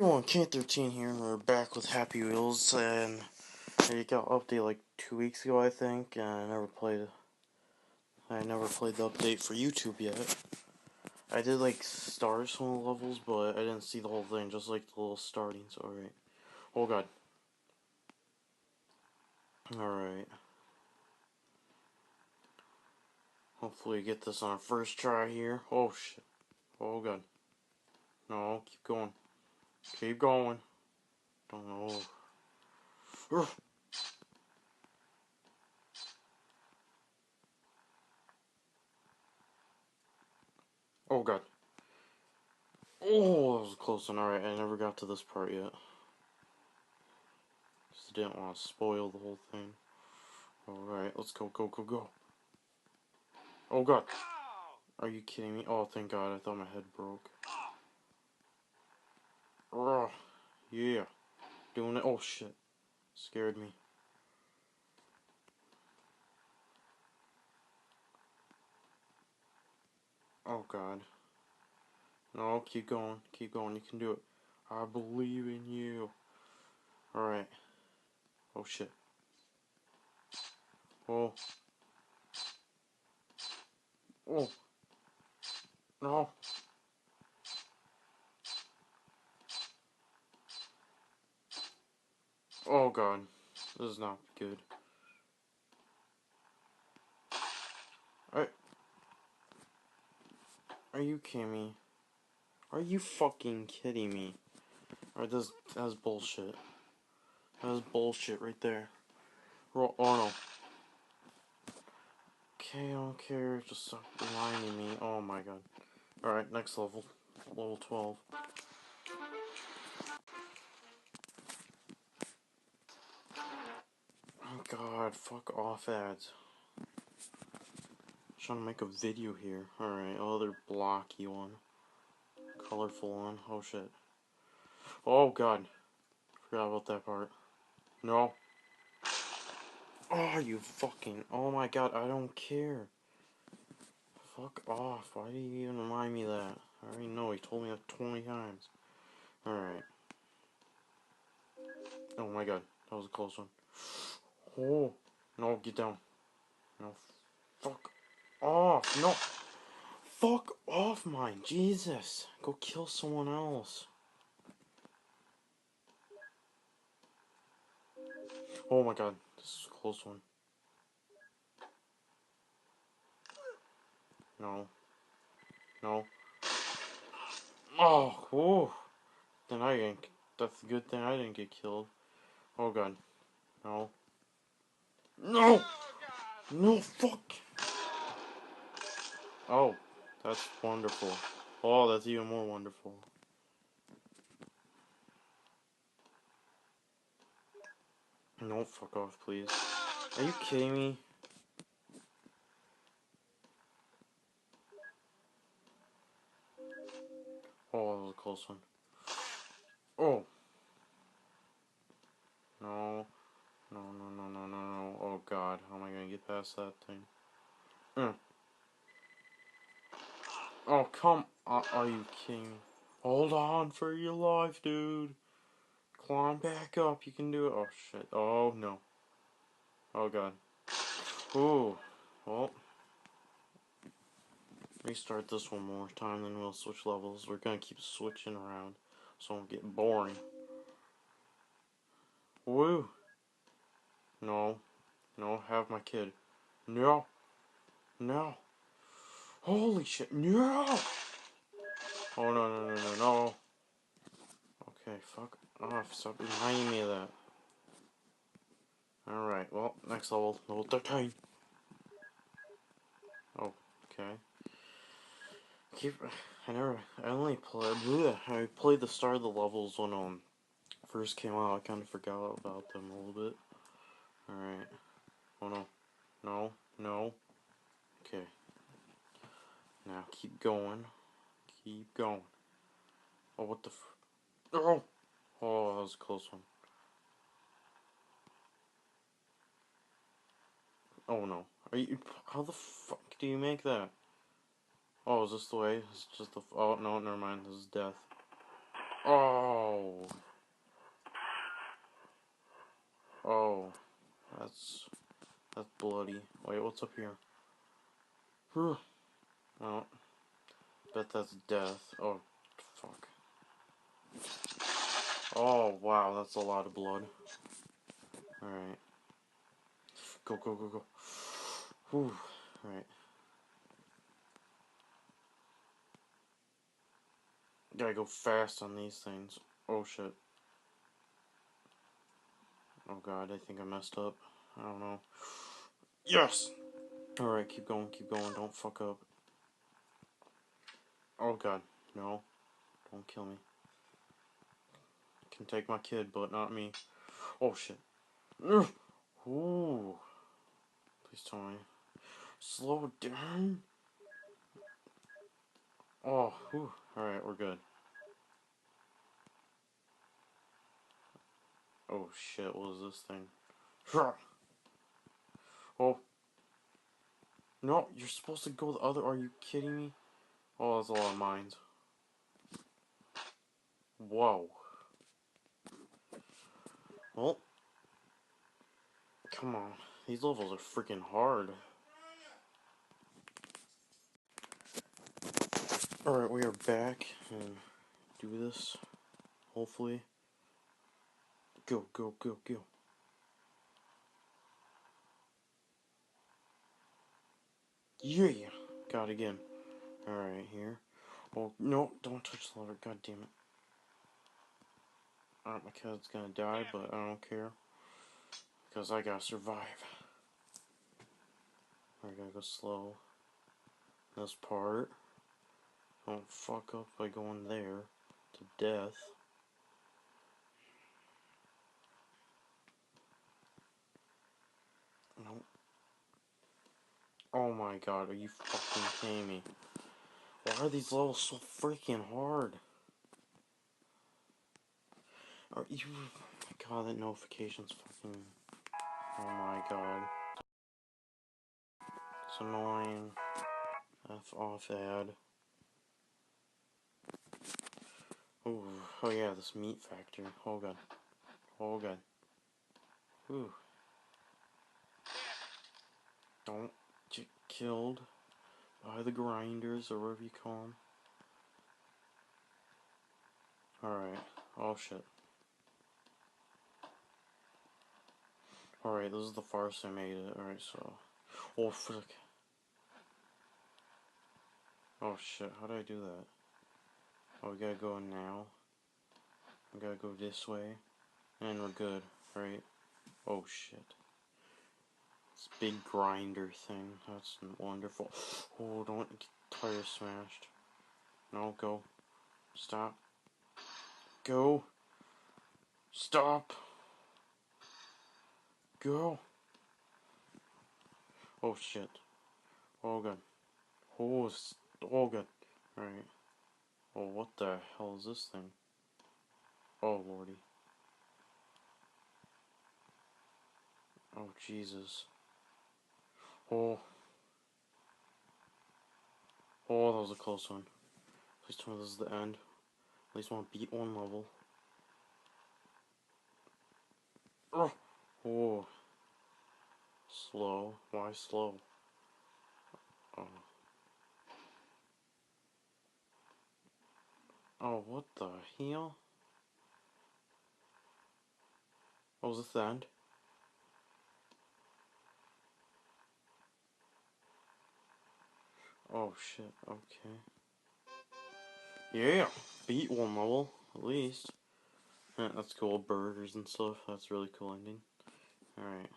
Everyone, King13 here, and we're back with Happy Wheels, and it got updated like 2 weeks ago, I think, and I never played the update for YouTube yet. I did like start some of the levels, but I didn't see the whole thing, just like the little startings. Alright. Oh god. Alright. Hopefully we get this on our first try here. Oh shit. Oh god. No, keep going. Keep going. Don't know. Urgh. Oh god. Oh, that was a close one. Alright, I never got to this part yet. Just didn't want to spoil the whole thing. Alright, let's go, go, go, go. Oh god. Are you kidding me? Oh, thank god, I thought my head broke. Oh, yeah. Doing it. Oh shit. Scared me. Oh god. No, keep going. Keep going. You can do it. I believe in you. Alright. Oh shit. Oh. Oh. No. Oh god. This is not good. Are you kidding me? Are you fucking kidding me? Alright, that's bullshit. That was bullshit right there. Oh no. Okay, I don't care. Just stop reminding me. Oh my god. Alright, next level. Level 12. Oh god, fuck off ads. I'm trying to make a video here. Alright, other blocky one. Colorful one. Oh shit. Oh god. Forgot about that part. No. Oh, you fucking. Oh my god, I don't care. Fuck off. Why do you even remind me of that? I already know, he told me that 20 times. Alright. Oh my god, that was a close one. Oh. No, get down. No. Fuck off. No. Fuck off, mine. Jesus. Go kill someone else. Oh my god. This is a close one. No. No. Oh. Whoa. Then I didn't. That's a good thing I didn't get killed. Oh god. No. No! No, fuck! Oh. That's wonderful. Oh, that's even more wonderful. No, fuck off, please. Are you kidding me? Oh, that was a close one. Oh. No. No, no, no, no, no, no. Oh god, how am I gonna get past that thing? Oh, come on. Are you kidding me? Hold on for your life, dude. Climb back up. You can do it. Oh, shit. Oh, no. Oh, god. Ooh. Well, restart this one more time, then we'll switch levels. We're gonna keep switching around, so it won't get boring. Woo. No. No, have my kid. No. No. Holy shit. No. Oh, no, no, no, no, no. Okay, fuck off. Stop reminding me of that. Alright, well, next level. Level 13. Oh, okay. I played the start of the levels when first came out. I kind of forgot about them a little bit. Alright. Oh no. No. No. Okay. Now keep going. Keep going. Oh, what the Oh! Oh, that was a close one. Oh no. How the fuck do you make that? Oh, is this the way? It's just oh, no, never mind. This is death. Oh, That's bloody. Wait, what's up here? Well, bet that's death. Oh, fuck. Oh, wow, that's a lot of blood. Alright. Go, go, go, go. Whew. Alright. Gotta go fast on these things. Oh, shit. Oh, God, I think I messed up. I don't know. Yes! Alright, keep going, don't fuck up. Oh, God. No. Don't kill me. Can take my kid, but not me. Oh, shit. Ooh. Please tell me. Slow down. Oh, whew. Alright, we're good. Oh, shit, what is this thing? Oh. No, you're supposed to go the other. Are you kidding me? Oh, that's a lot of mines. Whoa. Well, come on. These levels are freaking hard. Alright, we are back and do this. Hopefully. Go, go, go, go. Yeah! Got it again. Alright, here. Oh, no, don't touch the lever. God damn it. Alright, my cat's gonna die, but I don't care. Because I gotta survive. I gotta go slow. This part. Don't fuck up by going there to death. Nope. Oh my god, are you fucking kidding me? Why are these levels so freaking hard? Are you... Oh my god, that notification's fucking... Oh my god. It's annoying. F off ad. Ooh, oh yeah, this meat factory. Oh god. Oh god. Ooh. Don't get killed by the grinders or whatever you call them. Alright. Oh shit. Alright, this is the farthest I made it. Alright, so... Oh, frick. Oh shit, how do I do that? Oh, we gotta go now. We gotta go this way. And we're good, right? Oh shit. This big grinder thing. That's wonderful. Oh, don't get tire smashed. No, go. Stop. Go. Stop. Go. Oh shit. Oh god. Oh, oh god. Alright. Oh, what the hell is this thing? Oh lordy. Oh Jesus. Oh. Oh, that was a close one. Please tell me this is the end. At least want to beat one level. Oh. Oh. Slow. Why slow? Oh. Oh, what the hell? Oh, is this the end? Oh shit, okay. Yeah! Beat one level, at least. Yeah, that's cool, burgers and stuff, that's really cool ending. Alright.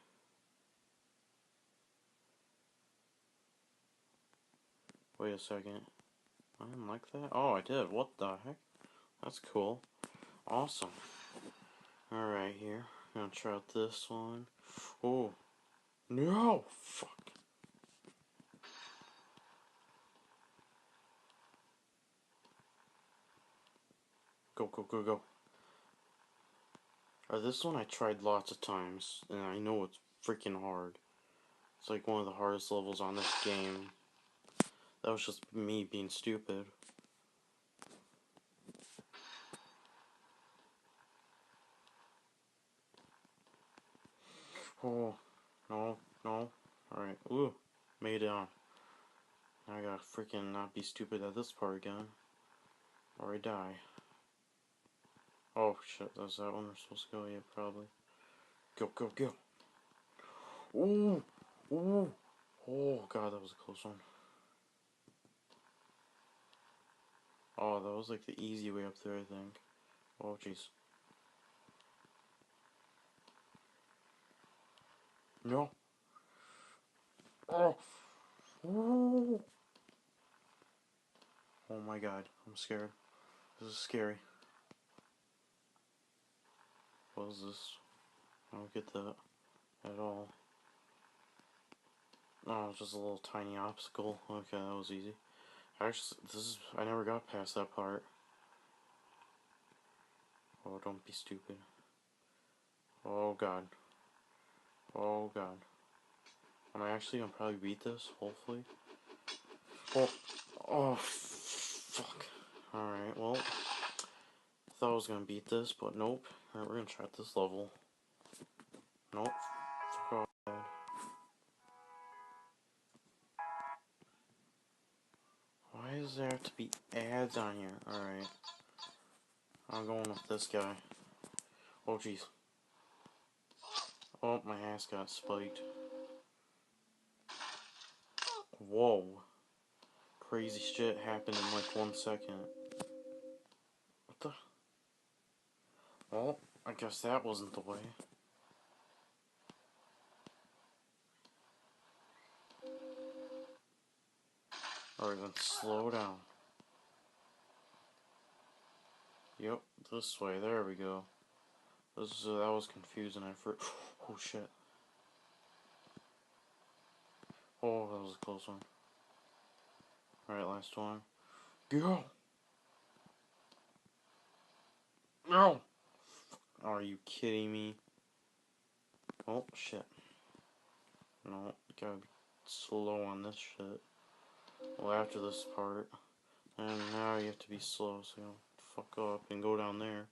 Wait a second. I didn't like that? Oh, I did, what the heck? That's cool. Awesome. Alright, here. I'm gonna try out this one. Oh. No! Fuck. Go, go, go, go. This one I tried lots of times, and I know it's freaking hard. It's like one of the hardest levels on this game. That was just me being stupid. Oh. No, no. Alright, ooh. Made it on. I gotta freaking not be stupid at this part again. Or I die. Oh shit, that's that one we're supposed to go? Yeah, probably. Go, go, go. Ooh! Ooh! Oh god, that was a close one. Oh, that was like the easy way up there, I think. Oh jeez. No! Oh! Ooh! Oh my god, I'm scared. This is scary. What is this? I don't get that at all. Oh, just a little tiny obstacle. Okay, that was easy. Actually, I never got past that part. Oh, don't be stupid. Oh god. Oh god. Am I actually gonna probably beat this? Hopefully. Oh. Oh, fuck. Alright, well. Thought I was gonna beat this, but nope. Alright, we're gonna try this level. Nope. Fuck off. Why does there have to be ads on here? Alright. I'm going with this guy. Oh, jeez. Oh, my ass got spiked. Whoa. Crazy shit happened in like 1 second. What the? Well, I guess that wasn't the way. Alright, then slow down. Yep, this way. There we go. That was confusing at first. Oh shit. Oh, that was a close one. Alright, last one. Go! No! Are you kidding me? Oh, shit. No, gotta be slow on this shit. Well, after this part. And now you have to be slow, so you don't fuck up and go down there.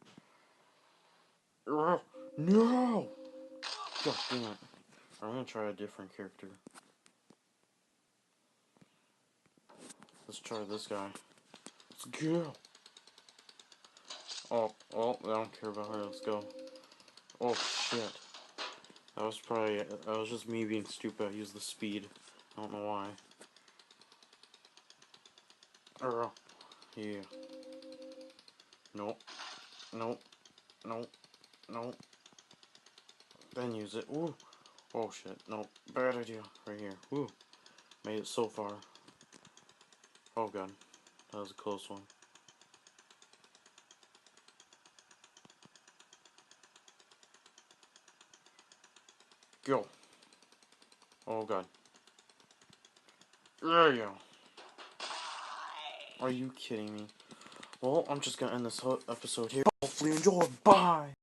No! God damn it. I'm gonna try a different character. Let's try this guy. Let's go! Oh, I don't care about her. Let's go. Oh, shit. That was just me being stupid. I used the speed. I don't know why. Yeah. Nope. Nope. Nope. Nope. Then use it. Ooh. Oh, shit. Nope. Bad idea. Right here. Ooh. Made it so far. Oh, God. That was a close one. Go. Oh, God. There you go. Are you kidding me? Well, I'm just gonna end this episode here. Hopefully you enjoy. Bye!